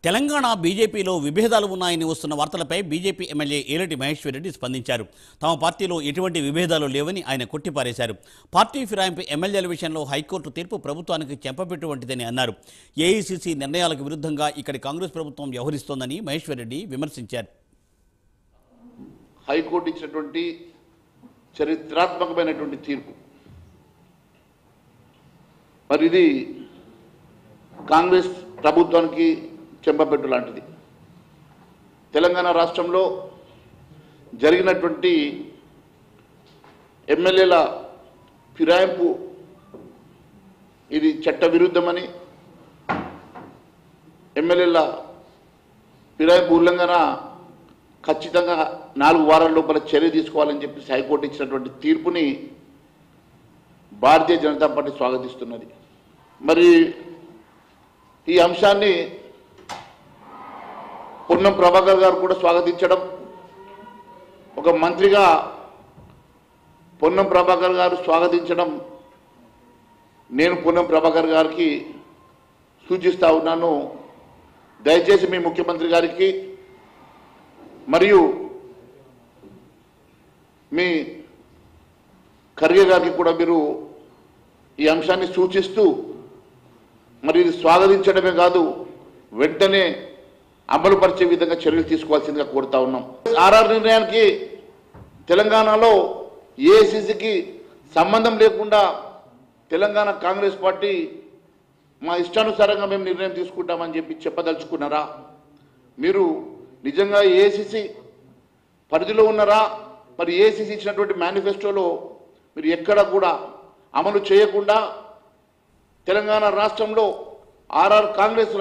తెలంగాణ బీజేపీలో విభేదాలు ఉన్నాయని వస్తున్న వార్తలపై బీజేపీ ఎమ్మెల్యే ఏలటి మహేశ్వర్ రెడ్డి స్పందించారు. తమ పార్టీలో ఎటువంటి విభేదాలు లేవని ఆయన కొట్టిపారేశారు. పార్టీ ఫిరాయింపు ఎమ్మెల్యేల విషయంలో హైకోర్టు తీర్పు ప్రభుత్వానికి చెంపపెట్టు వంటిదని అన్నారు. ఏఐసీసీ నిర్ణయాలకు విరుద్ధంగా ఇక్కడి కాంగ్రెస్ ప్రభుత్వం వ్యవహరిస్తోందని మహేశ్వర్ రెడ్డి విమర్శించారు. హైకోర్టు ఇచ్చినటువంటి చరిత్రాత్మకమైనటువంటి తీర్పు, మరి ఇది కాంగ్రెస్ ప్రభుత్వానికి చెంపపెట్టు లాంటిది. తెలంగాణ రాష్ట్రంలో జరిగినటువంటి ఎమ్మెల్యేల ఫిరాయింపు ఇది చట్ట విరుద్ధమని, ఎమ్మెల్యేల ఫిరాయింపు ఉల్లంఘన ఖచ్చితంగా 4 వారాల లోపల చర్య తీసుకోవాలని చెప్పి హైకోర్టు ఇచ్చినటువంటి తీర్పుని భారతీయ జనతా పార్టీ స్వాగతిస్తున్నది. మరి ఈ అంశాన్ని పొన్నం ప్రభాకర్ గారు కూడా స్వాగతించడం, ఒక మంత్రిగా పొన్నం ప్రభాకర్ గారు స్వాగతించడం నేను పొన్నం ప్రభాకర్ గారికి సూచిస్తా ఉన్నాను. దయచేసి మీ ముఖ్యమంత్రి గారికి మరియు మీ ఖర్గే గారికి కూడా మీరు ఈ అంశాన్ని సూచిస్తూ మరి ఇది స్వాగతించడమే కాదు, వెంటనే అమలుపరిచే విధంగా చర్యలు తీసుకోవాల్సిందిగా కోరుతా ఉన్నాం. ఆర్ఆర్ నిర్ణయానికి తెలంగాణలో ఏఐసీసీకి సంబంధం లేకుండా తెలంగాణ కాంగ్రెస్ పార్టీ మా ఇష్టానుసారంగా మేము నిర్ణయం తీసుకుంటామని చెప్పి చెప్పదలుచుకున్నారా? మీరు నిజంగా ఏఐసీసీ పరిధిలో ఉన్నారా? మరి ఏఐసీసీ ఇచ్చినటువంటి మేనిఫెస్టోలో మీరు ఎక్కడ కూడా అమలు చేయకుండా తెలంగాణ రాష్ట్రంలో ఆర్ఆర్ కాంగ్రెస్